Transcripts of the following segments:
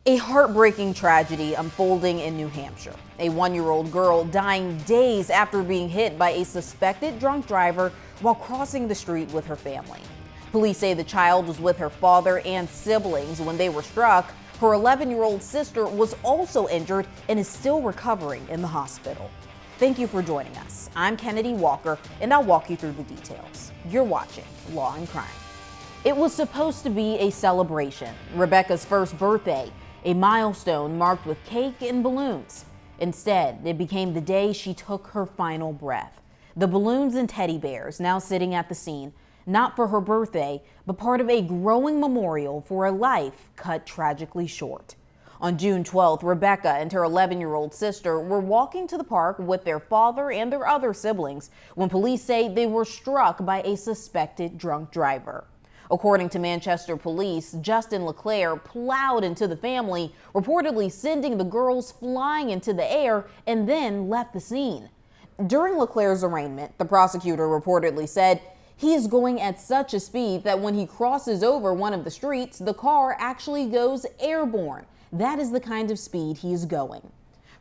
A heartbreaking tragedy unfolding in New Hampshire. A 1-year-old girl dying days after being hit by a suspected drunk driver while crossing the street with her family. Police say the child was with her father and siblings when they were struck. Her 11-year-old sister was also injured and is still recovering in the hospital. Thank you for joining us. I'm Kennedi Walker, and I'll walk you through the details. You're watching Law and Crime. It was supposed to be a celebration, Rebecca's first birthday, a milestone marked with cake and balloons. Instead, it became the day she took her final breath. The balloons and teddy bears now sitting at the scene, not for her birthday, but part of a growing memorial for a life cut tragically short. On June 12th, Rebecca and her 11-year-old sister were walking to the park with their father and their other siblings when police say they were struck by a suspected drunk driver. According to Manchester police, Justin LaClair plowed into the family, reportedly sending the girls flying into the air and then left the scene. During LaClair's arraignment, the prosecutor reportedly said he is going at such a speed that when he crosses over one of the streets, the car actually goes airborne. That is the kind of speed he is going.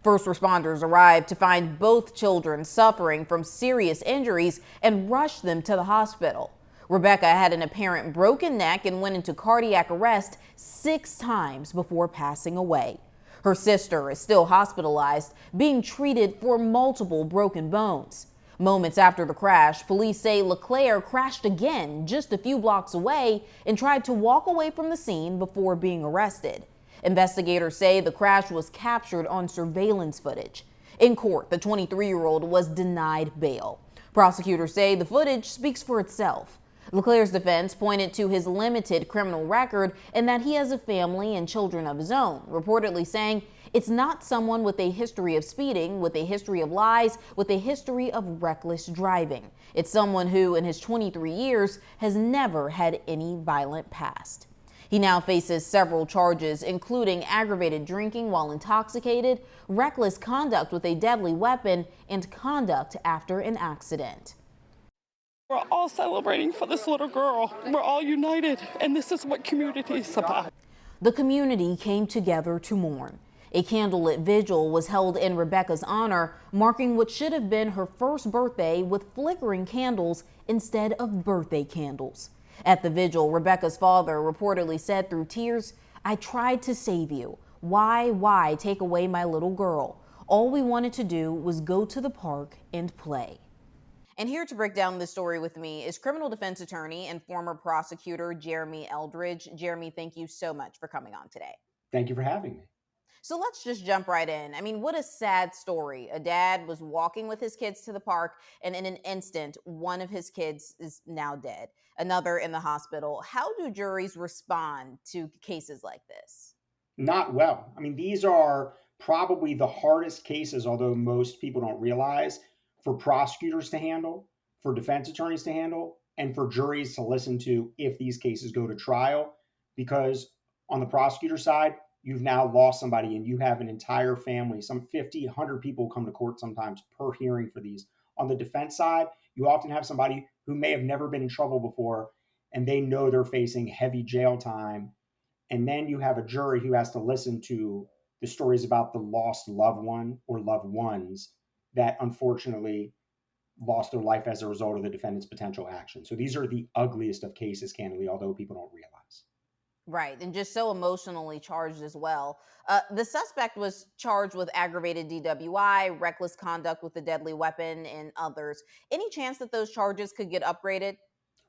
First responders arrived to find both children suffering from serious injuries and rushed them to the hospital. Rebecca had an apparent broken neck and went into cardiac arrest 6 times before passing away. Her sister is still hospitalized, being treated for multiple broken bones. Moments after the crash, police say LaClair crashed again just a few blocks away and tried to walk away from the scene before being arrested. Investigators say the crash was captured on surveillance footage. In court, the 23-year-old was denied bail. Prosecutors say the footage speaks for itself. LaClair's defense pointed to his limited criminal record and that he has a family and children of his own, reportedly saying it's not someone with a history of speeding, with a history of lies, with a history of reckless driving. It's someone who, in his 23 years, has never had any violent past. He now faces several charges, including aggravated drinking while intoxicated, reckless conduct with a deadly weapon, and conduct after an accident. We're all celebrating for this little girl. We're all united, and this is what community is about. The community came together to mourn. A candlelit vigil was held in Rebecca's honor, marking what should have been her first birthday with flickering candles instead of birthday candles. At the vigil, Rebecca's father reportedly said through tears, "I tried to save you. Why take away my little girl? All we wanted to do was go to the park and play." And here to break down this story with me is criminal defense attorney and former prosecutor Jeremy Eldridge. Jeremy, thank you so much for coming on today. Thank you for having me. So let's just jump right in. I mean, what a sad story. A dad was walking with his kids to the park, and in an instant, one of his kids is now dead, another in the hospital. How do juries respond to cases like this? Not well. I mean, these are probably the hardest cases, although most people don't realize, for prosecutors to handle, for defense attorneys to handle, and for juries to listen to if these cases go to trial. Because on the prosecutor side, you've now lost somebody and you have an entire family, some 50, 100 people come to court sometimes per hearing for these. On the defense side, you often have somebody who may have never been in trouble before and they know they're facing heavy jail time. And then you have a jury who has to listen to the stories about the lost loved one or loved ones that unfortunately lost their life as a result of the defendant's potential action. So these are the ugliest of cases, candidly, although people don't realize. Right, and just so emotionally charged as well. The suspect was charged with aggravated DWI, reckless conduct with a deadly weapon, and others. Any chance that those charges could get upgraded?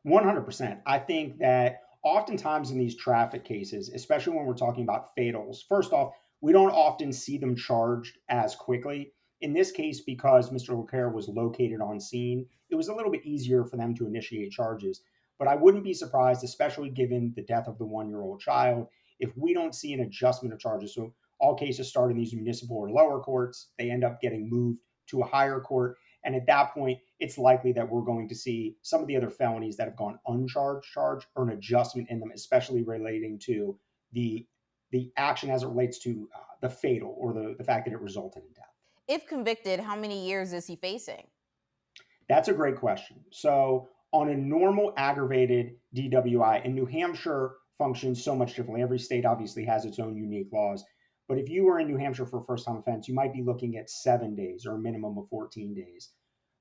100%. I think that oftentimes in these traffic cases, especially when we're talking about fatals, first off, we don't often see them charged as quickly. In this case, because Mr. LaClair was located on scene, it was a little bit easier for them to initiate charges. But I wouldn't be surprised, especially given the death of the 1-year-old child, if we don't see an adjustment of charges. So all cases start in these municipal or lower courts. They end up getting moved to a higher court. And at that point, it's likely that we're going to see some of the other felonies that have gone uncharged charge or an adjustment in them, especially relating to the action as it relates to the fatal or the fact that it resulted in death. If convicted, how many years is he facing? That's a great question. So on a normal aggravated DWI in New Hampshire, functions so much differently. Every state obviously has its own unique laws. But if you were in New Hampshire for a first time offense, you might be looking at 7 days or a minimum of 14 days.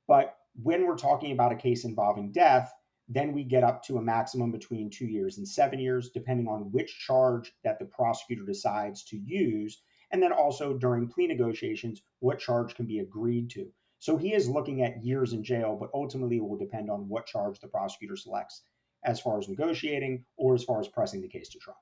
But when we're talking about a case involving death, then we get up to a maximum between 2 years and 7 years, depending on which charge that the prosecutor decides to use. And then also during plea negotiations, what charge can be agreed to. So he is looking at years in jail, but ultimately it will depend on what charge the prosecutor selects as far as negotiating or as far as pressing the case to trial.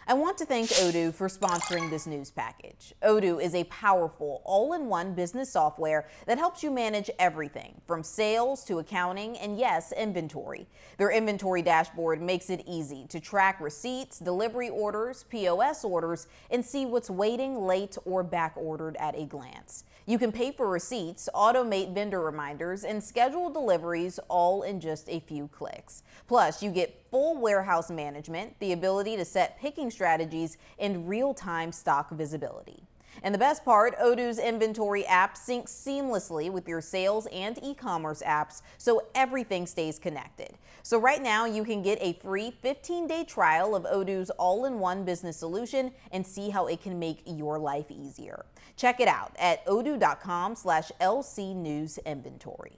I want to thank Odoo for sponsoring this news package. Odoo is a powerful, all-in-one business software that helps you manage everything from sales to accounting and, yes, inventory. Their inventory dashboard makes it easy to track receipts, delivery orders, POS orders, and see what's waiting, late, or back ordered at a glance. You can pay for receipts, automate vendor reminders, and schedule deliveries all in just a few clicks. Plus, you get full warehouse management, the ability to set picking strategies, and real-time stock visibility. And the best part, Odoo's inventory app syncs seamlessly with your sales and e-commerce apps, so everything stays connected. So right now, you can get a free 15-day trial of Odoo's all-in-one business solution and see how it can make your life easier. Check it out at odoo.com/lcnewsinventory.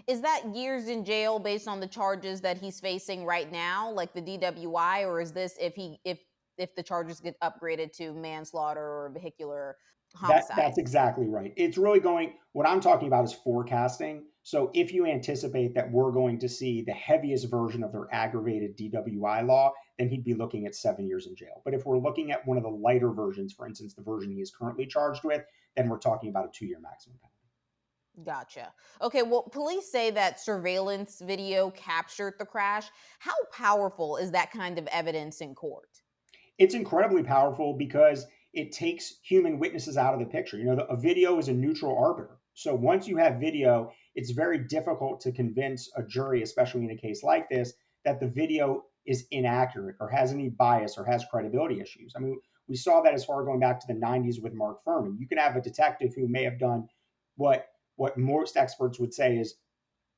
Is that years in jail based on the charges that he's facing right now, like the DWI, or is this if the charges get upgraded to manslaughter or vehicular homicide? That's exactly right. It's really what I'm talking about is forecasting. So if you anticipate that we're going to see the heaviest version of their aggravated DWI law, then he'd be looking at 7 years in jail. But if we're looking at one of the lighter versions, for instance, the version he is currently charged with, then we're talking about a 2-year maximum penalty. Gotcha. Okay, well, police say that surveillance video captured the crash. How powerful is that kind of evidence in court? It's incredibly powerful because it takes human witnesses out of the picture. A video is a neutral arbiter. So once you have video, it's very difficult to convince a jury, especially in a case like this, that the video is inaccurate or has any bias or has credibility issues. I mean, we saw that as far going back to the 90s with Mark Furman. You can have a detective who may have done what most experts would say is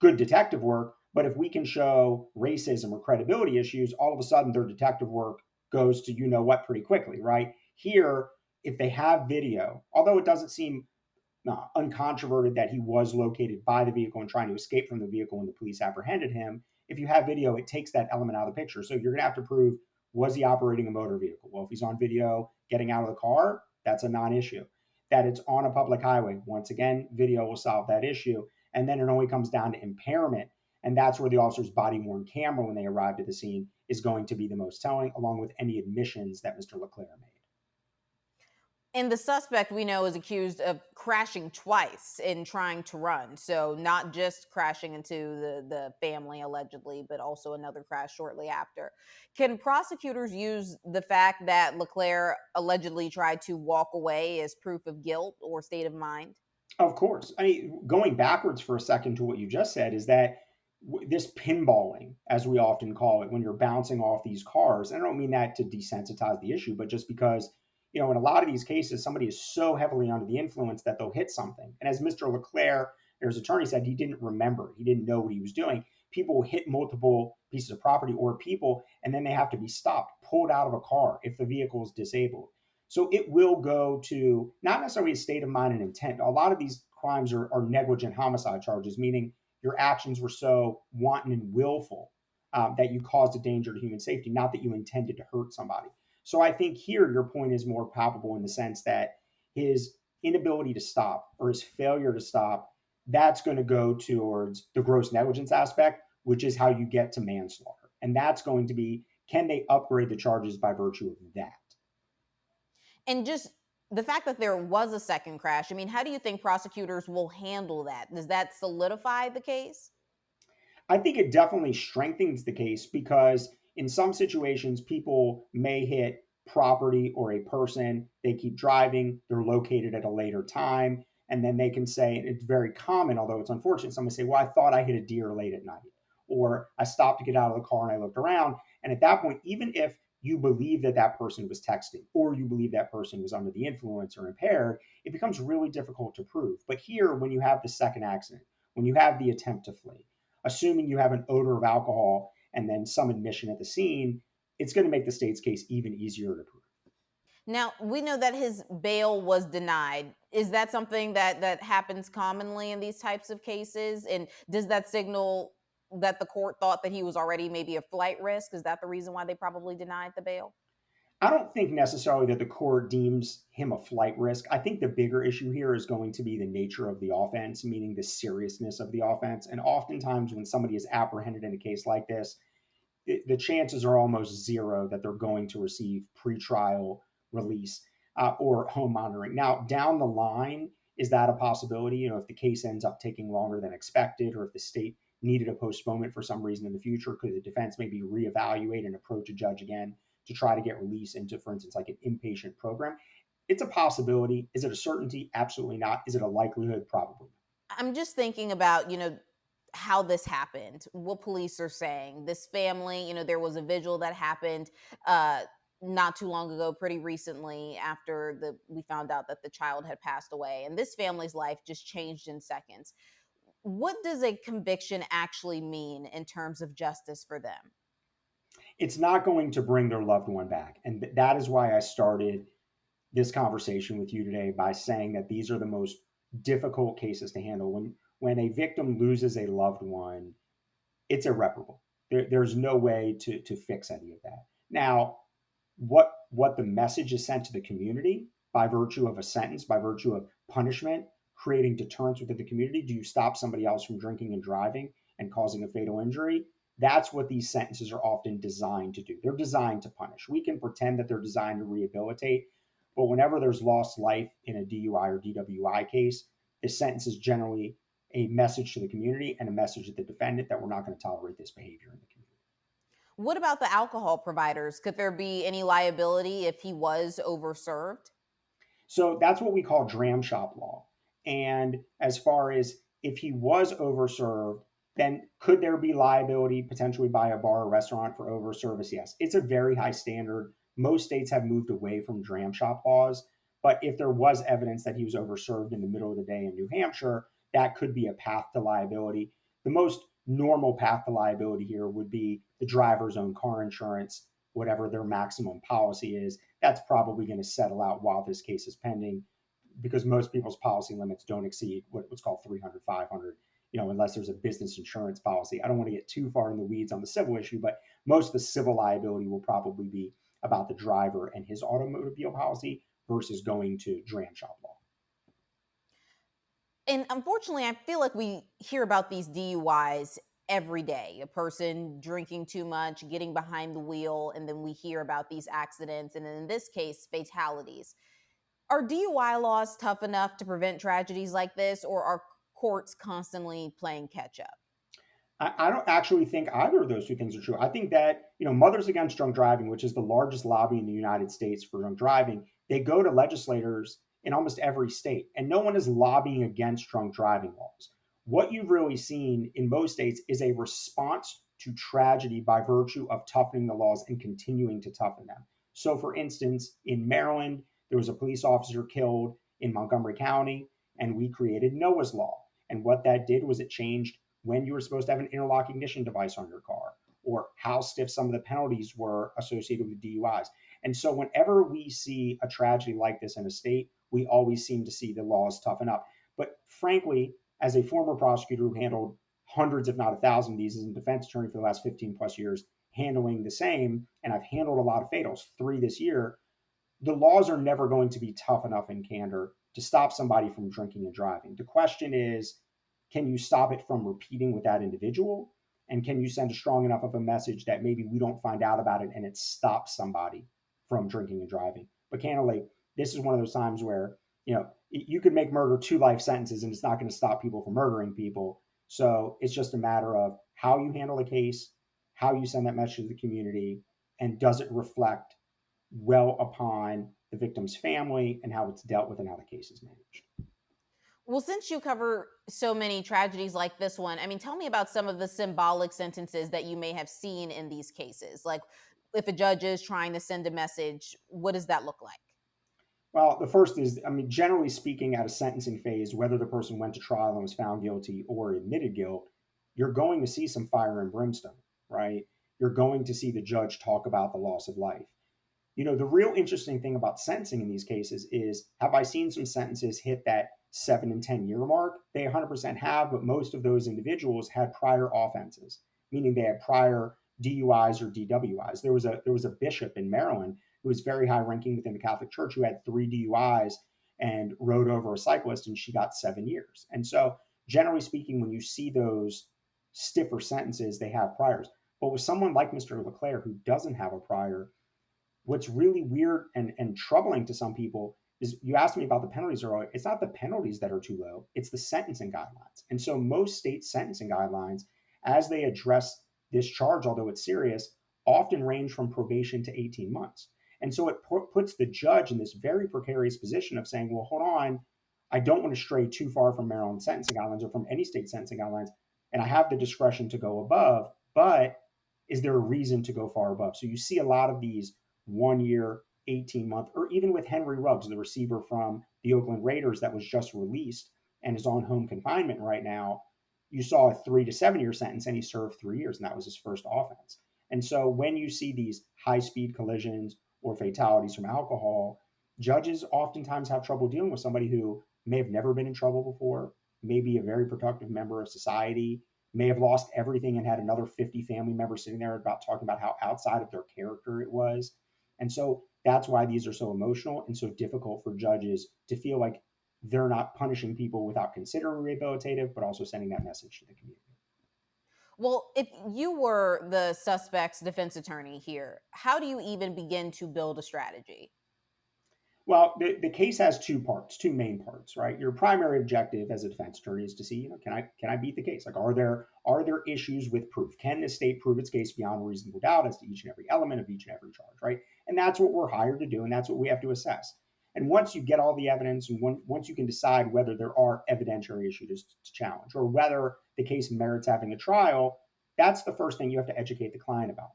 good detective work, but if we can show racism or credibility issues, all of a sudden their detective work goes to what pretty quickly, right? Here, if they have video, although it doesn't seem uncontroverted that he was located by the vehicle and trying to escape from the vehicle when the police apprehended him, if you have video, it takes that element out of the picture. So you're going to have to prove, was he operating a motor vehicle? Well, if he's on video getting out of the car, that's a non-issue. That it's on a public highway, once again, video will solve that issue. And then it only comes down to impairment. And that's where the officer's body-worn camera, when they arrived at the scene, is going to be the most telling, along with any admissions that Mr. LaClair made. And the suspect, we know, is accused of crashing twice in trying to run. So not just crashing into the family, allegedly, but also another crash shortly after. Can prosecutors use the fact that LaClair allegedly tried to walk away as proof of guilt or state of mind? Of course. I mean, going backwards for a second to what you just said is that this pinballing, as we often call it, when you're bouncing off these cars, and I don't mean that to desensitize the issue, but just because, in a lot of these cases, somebody is so heavily under the influence that they'll hit something. And as Mr. LaClair, his attorney, said, he didn't remember. He didn't know what he was doing. People will hit multiple pieces of property or people, and then they have to be stopped, pulled out of a car if the vehicle is disabled. So it will go to not necessarily a state of mind and intent. A lot of these crimes are negligent homicide charges, meaning your actions were so wanton and willful that you caused a danger to human safety, not that you intended to hurt somebody. So I think here your point is more palpable in the sense that his inability to stop or his failure to stop, that's going to go towards the gross negligence aspect, which is how you get to manslaughter. And that's going to be, can they upgrade the charges by virtue of that? And just the fact that there was a second crash, I mean, how do you think prosecutors will handle that? Does that solidify the case? I think it definitely strengthens the case because in some situations, people may hit property or a person, they keep driving, they're located at a later time, and then they can say, and it's very common, although it's unfortunate, someone say, well, I thought I hit a deer late at night, or I stopped to get out of the car and I looked around. And at that point, even if you believe that that person was texting or you believe that person was under the influence or impaired, it becomes really difficult to prove. But here, when you have the second accident, when you have the attempt to flee, assuming you have an odor of alcohol and then some admission at the scene, it's going to make the state's case even easier to prove. Now, we know that his bail was denied. Is that something that happens commonly in these types of cases? And does that signal that the court thought that he was already maybe a flight risk? Is that the reason why they probably denied the bail? I don't think necessarily that the court deems him a flight risk. I think the bigger issue here is going to be the nature of the offense, meaning the seriousness of the offense. And oftentimes, when somebody is apprehended in a case like this, the chances are almost zero that they're going to receive pretrial release or home monitoring. Now, down the line, is that a possibility? If the case ends up taking longer than expected, or if the state needed a postponement for some reason in the future, could the defense maybe reevaluate and approach a judge again to try to get release into, for instance, like an inpatient program? It's a possibility. Is it a certainty? Absolutely not. Is it a likelihood? Probably. I'm just thinking about, how this happened, what police are saying. This family, there was a vigil that happened not too long ago, pretty recently, after we found out that the child had passed away. And this family's life just changed in seconds. What does a conviction actually mean in terms of justice for them? It's not going to bring their loved one back. And that is why I started this conversation with you today by saying that these are the most difficult cases to handle. When a victim loses a loved one, it's irreparable. There's no way to fix any of that. Now, what the message is sent to the community by virtue of a sentence, by virtue of punishment, creating deterrence within the community. Do you stop somebody else from drinking and driving and causing a fatal injury? That's what these sentences are often designed to do. They're designed to punish. We can pretend that they're designed to rehabilitate, but whenever there's lost life in a DUI or DWI case, the sentence is generally a message to the community and a message to the defendant that we're not going to tolerate this behavior in the community. What about the alcohol providers? Could there be any liability if he was overserved? So that's what we call dram shop law. And as far as if he was overserved, then could there be liability potentially by a bar or restaurant for overservice? Yes. It's a very high standard. Most states have moved away from dram shop laws. But if there was evidence that he was overserved in the middle of the day in New Hampshire, that could be a path to liability. The most normal path to liability here would be the driver's own car insurance, whatever their maximum policy is. That's probably going to settle out while this case is pending, because most people's policy limits don't exceed what's called 300, 500, unless there's a business insurance policy. I don't want to get too far in the weeds on the civil issue, but most of the civil liability will probably be about the driver and his automobile policy versus going to dram shop law. And unfortunately, I feel like we hear about these DUIs every day. A person drinking too much, getting behind the wheel, and then we hear about these accidents, and in this case, fatalities. Are DUI laws tough enough to prevent tragedies like this, or are courts constantly playing catch up? I don't actually think either of those two things are true. I think that, Mothers Against Drunk Driving, which is the largest lobby in the United States for drunk driving, they go to legislators in almost every state, and no one is lobbying against drunk driving laws. What you've really seen in most states is a response to tragedy by virtue of toughening the laws and continuing to toughen them. So, for instance, in Maryland, there was a police officer killed in Montgomery County, and we created Noah's Law. And what that did was it changed when you were supposed to have an interlock ignition device on your car, or how stiff some of the penalties were associated with DUIs. And so whenever we see a tragedy like this in a state, we always seem to see the laws toughen up. But frankly, as a former prosecutor who handled hundreds, if not 1,000 of these as a defense attorney for the last 15 plus years, handling the same, and I've handled a lot of fatals, 3 this year, the laws are never going to be tough enough in candor to stop somebody from drinking and driving. The question is, can you stop it from repeating with that individual? And can you send a strong enough of a message that maybe we don't find out about it and it stops somebody from drinking and driving? But candidly, this is one of those times where, you could make murder 2 life sentences and it's not going to stop people from murdering people. So it's just a matter of how you handle the case, how you send that message to the community, and does it reflect well upon the victim's family and how it's dealt with and how the case is managed. Well, since you cover so many tragedies like this one, tell me about some of the symbolic sentences that you may have seen in these cases. Like, if a judge is trying to send a message, what does that look like? Well, the first is, generally speaking, at a sentencing phase, whether the person went to trial and was found guilty or admitted guilt, you're going to see some fire and brimstone, right? you're going to see the judge talk about the loss of life. The real interesting thing about sentencing in these cases is, have I seen some sentences hit that 7 and 10 year mark? They 100% have, but most of those individuals had prior offenses, meaning they had prior DUIs or DWIs. There was a bishop in Maryland who was very high ranking within the Catholic Church who had 3 DUIs and rode over a cyclist, and she got 7 years. And so, generally speaking, when you see those stiffer sentences, they have priors. But with someone like Mr. LaClair who doesn't have a prior, what's really weird and troubling to some people is, you asked me about the penalties earlier. It's not the penalties that are too low, it's the sentencing guidelines. And so most state sentencing guidelines, as they address this charge, although it's serious, often range from probation to 18 months. And so it puts the judge in this very precarious position of saying, well, hold on, I don't want to stray too far from Maryland sentencing guidelines or from any state sentencing guidelines, and I have the discretion to go above, but is there a reason to go far above? So you see a lot of these 1 year, 18-month, or even with Henry Ruggs, the receiver from the Oakland Raiders that was just released and is on home confinement right now, you saw a 3 to 7 year sentence and he served 3 years, and that was his first offense. And so when you see these high-speed collisions or fatalities from alcohol, judges oftentimes have trouble dealing with somebody who may have never been in trouble before, may be a very productive member of society, may have lost everything and had another 50 family members sitting there about talking about how outside of their character it was. And so that's why these are so emotional and so difficult for judges to feel like they're not punishing people without considering rehabilitative, but also sending that message to the community. Well, if you were the suspect's defense attorney here, how do you even begin to build a strategy? Well, the case has two main parts, right? Your primary objective as a defense attorney is to see, can I beat the case? Like, are there issues with proof? Can the state prove its case beyond reasonable doubt as to each and every element of each and every charge, right? And that's what we're hired to do, and that's what we have to assess. And once you get all the evidence, and once you can decide whether there are evidentiary issues to challenge or whether the case merits having a trial, that's the first thing you have to educate the client about.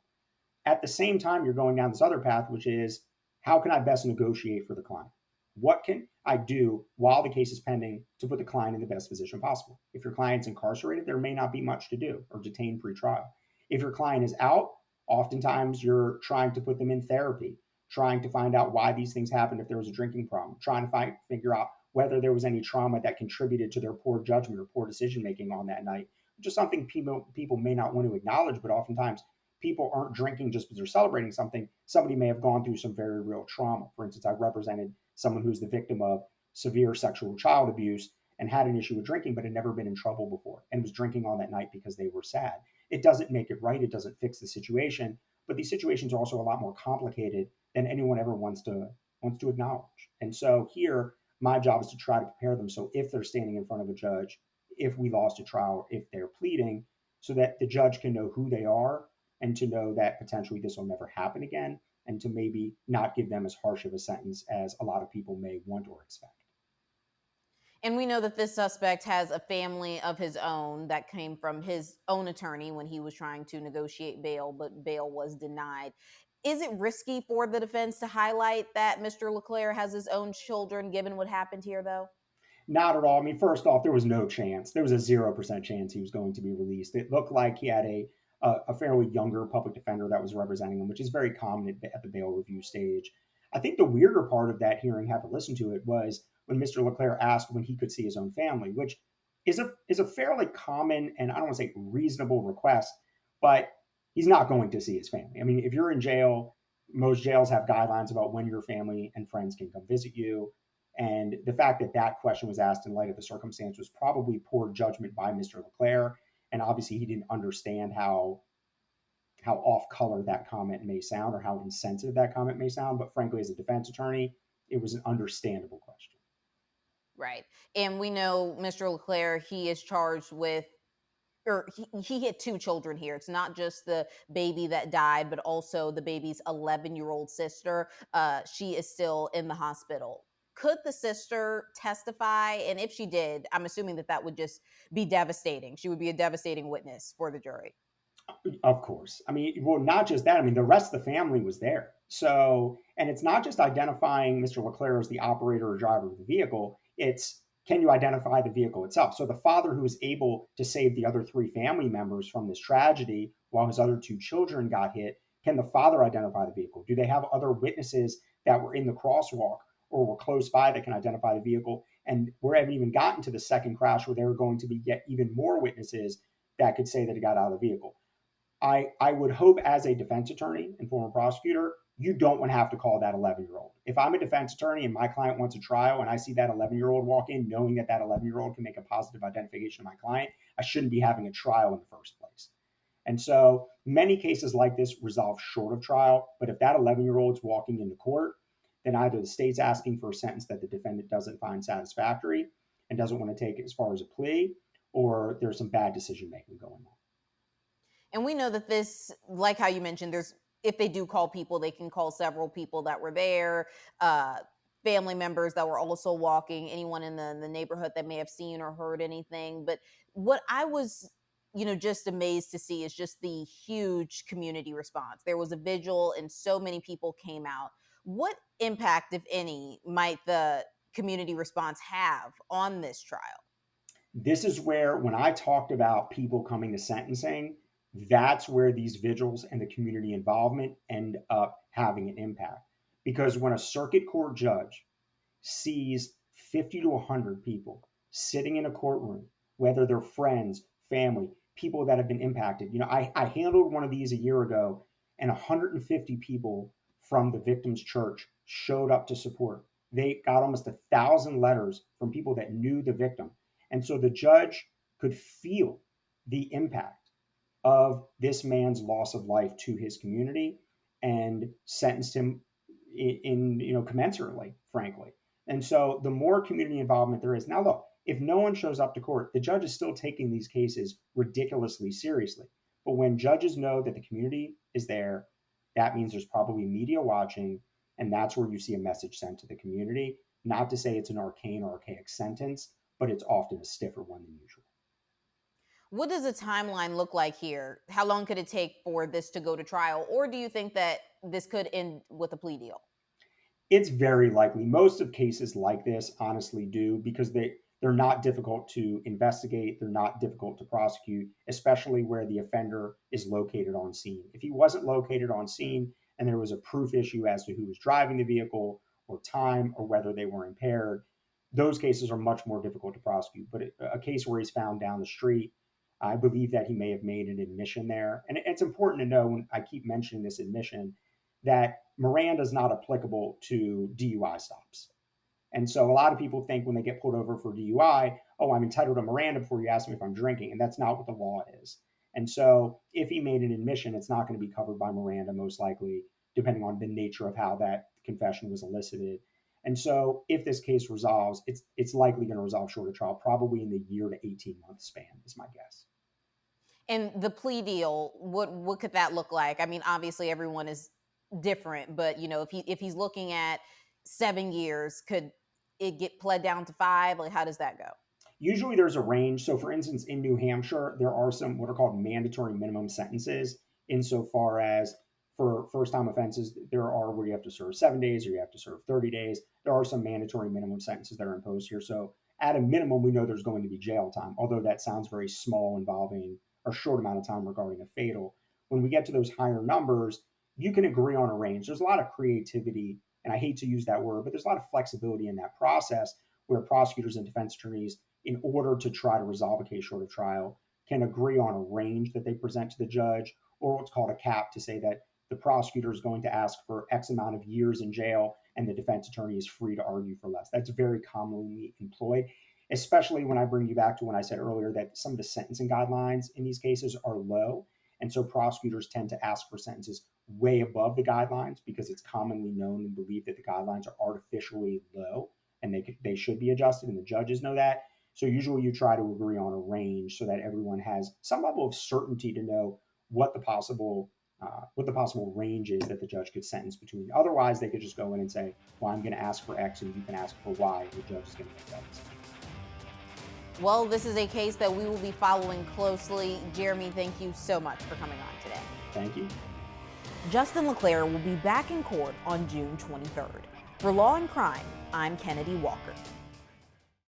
At the same time, you're going down this other path, which is, how can I best negotiate for the client? What can I do while the case is pending to put the client in the best position possible? If your client's incarcerated, there may not be much to do, or detained pre-trial. If your client is out, oftentimes you're trying to put them in therapy, trying to find out why these things happened, if there was a drinking problem, trying to figure out whether there was any trauma that contributed to their poor judgment or poor decision-making on that night, which is something people may not want to acknowledge, but oftentimes people aren't drinking just because they're celebrating something. Somebody may have gone through some very real trauma. For instance, I represented someone who's the victim of severe sexual child abuse and had an issue with drinking, but had never been in trouble before and was drinking on that night because they were sad. It doesn't make it right. It doesn't fix the situation. But these situations are also a lot more complicated than anyone ever wants to acknowledge. And so here, my job is to try to prepare them. So if they're standing in front of a judge, if we lost a trial, if they're pleading, so that the judge can know who they are and to know that potentially this will never happen again, and to maybe not give them as harsh of a sentence as a lot of people may want or expect. And we know that this suspect has a family of his own that came from his own attorney when he was trying to negotiate bail, but bail was denied. Is it risky for the defense to highlight that Mr. LaClair has his own children, given what happened here, though? Not at all. I mean, first off, there was no chance. There was a 0% chance he was going to be released. It looked like he had a fairly younger public defender that was representing him, which is very common at the bail review stage. I think the weirder part of that hearing, having listened to it, was when Mr. LaClair asked when he could see his own family, which is a fairly common and I don't want to say reasonable request, but he's not going to see his family. I mean, if you're in jail, most jails have guidelines about when your family and friends can come visit you. And the fact that that question was asked in light of the circumstance was probably poor judgment by Mr. LaClair. And obviously he didn't understand how off color that comment may sound or how insensitive that comment may sound. But frankly, as a defense attorney, it was an understandable question. Right. And we know Mr. LaClair, he is charged with, or he had 2 children here. It's not just the baby that died, but also the baby's 11-year-old sister. She is still in the hospital. Could the sister testify? And if she did, I'm assuming that would just be devastating. She would be a devastating witness for the jury. Of course. I mean, well, not just that. I mean, the rest of the family was there. So, and it's not just identifying Mr. LaClair as the operator or driver of the vehicle. It's can you identify the vehicle itself? So the father who was able to save the other 3 family members from this tragedy while his other 2 children got hit, can the father identify the vehicle? Do they have other witnesses that were in the crosswalk or were close by that can identify the vehicle? And we haven't even gotten to the second crash where there are going to be yet even more witnesses that could say that he got out of the vehicle. I would hope as a defense attorney and former prosecutor, you don't want to have to call that 11-year-old. If I'm a defense attorney and my client wants a trial and I see that 11-year-old walk in, knowing that that 11-year-old can make a positive identification of my client, I shouldn't be having a trial in the first place. And so many cases like this resolve short of trial. But if that 11-year-old's walking into court, then either the state's asking for a sentence that the defendant doesn't find satisfactory and doesn't want to take as far as a plea, or there's some bad decision making going on. And we know that this, like how you mentioned, if they do call people, they can call several people that were there, family members that were also walking, anyone in the neighborhood that may have seen or heard anything. But what I was, just amazed to see is just the huge community response. There was a vigil and so many people came out. What impact, if any, might the community response have on this trial? This is where, when I talked about people coming to sentencing, that's where these vigils and the community involvement end up having an impact. Because when a circuit court judge sees 50 to 100 people sitting in a courtroom, whether they're friends, family, people that have been impacted. I handled one of these a year ago, and 150 people from the victim's church showed up to support. They got almost 1,000 letters from people that knew the victim. And so the judge could feel the impact of this man's loss of life to his community and sentenced him in commensurately, frankly. And so the more community involvement there is. Now, look, if no one shows up to court, the judge is still taking these cases ridiculously seriously. But when judges know that the community is there, that means there's probably media watching, and that's where you see a message sent to the community. Not to say it's an arcane or archaic sentence, but it's often a stiffer one than usual. What does a timeline look like here? How long could it take for this to go to trial? Or do you think that this could end with a plea deal? It's very likely. Most of cases like this honestly do, because they're not difficult to investigate. They're not difficult to prosecute, especially where the offender is located on scene. If he wasn't located on scene and there was a proof issue as to who was driving the vehicle or time or whether they were impaired, those cases are much more difficult to prosecute. But a case where he's found down the street, I believe that he may have made an admission there. And it's important to know, when I keep mentioning this admission, that Miranda is not applicable to DUI stops. And so a lot of people think when they get pulled over for DUI, oh, I'm entitled to Miranda before you ask me if I'm drinking. And that's not what the law is. And so if he made an admission, it's not going to be covered by Miranda, most likely, depending on the nature of how that confession was elicited. And so if this case resolves, it's likely going to resolve short of trial, probably in the year to 18-month span, is my guess. And the plea deal, what could that look like? I mean, obviously everyone is different, but if he's looking at 7 years, could it get pled down to 5? Like, how does that go? Usually there's a range. So for instance, in New Hampshire, there are some what are called mandatory minimum sentences, insofar as for first-time offenses, there are where you have to serve 7 days or you have to serve 30 days. There are some mandatory minimum sentences that are imposed here. So at a minimum, we know there's going to be jail time, although that sounds very small, involving a short amount of time regarding a fatal. When we get to those higher numbers, you can agree on a range. There's a lot of creativity, and I hate to use that word, but there's a lot of flexibility in that process where prosecutors and defense attorneys, in order to try to resolve a case short of trial, can agree on a range that they present to the judge, or what's called a cap, to say that the prosecutor is going to ask for X amount of years in jail and the defense attorney is free to argue for less. That's very commonly employed, especially when I bring you back to when I said earlier that some of the sentencing guidelines in these cases are low. And so prosecutors tend to ask for sentences way above the guidelines because it's commonly known and believed that the guidelines are artificially low and they should be adjusted, and the judges know that. So usually you try to agree on a range so that everyone has some level of certainty to know what the possible range is that the judge could sentence between. Otherwise, they could just go in and say, well, I'm going to ask for X and you can ask for Y, and the judge is going to make that decision. Well, this is a case that we will be following closely. Jeremy, thank you so much for coming on today. Thank you. Justin LaClair will be back in court on June 23rd. For Law and Crime, I'm Kennedi Walker.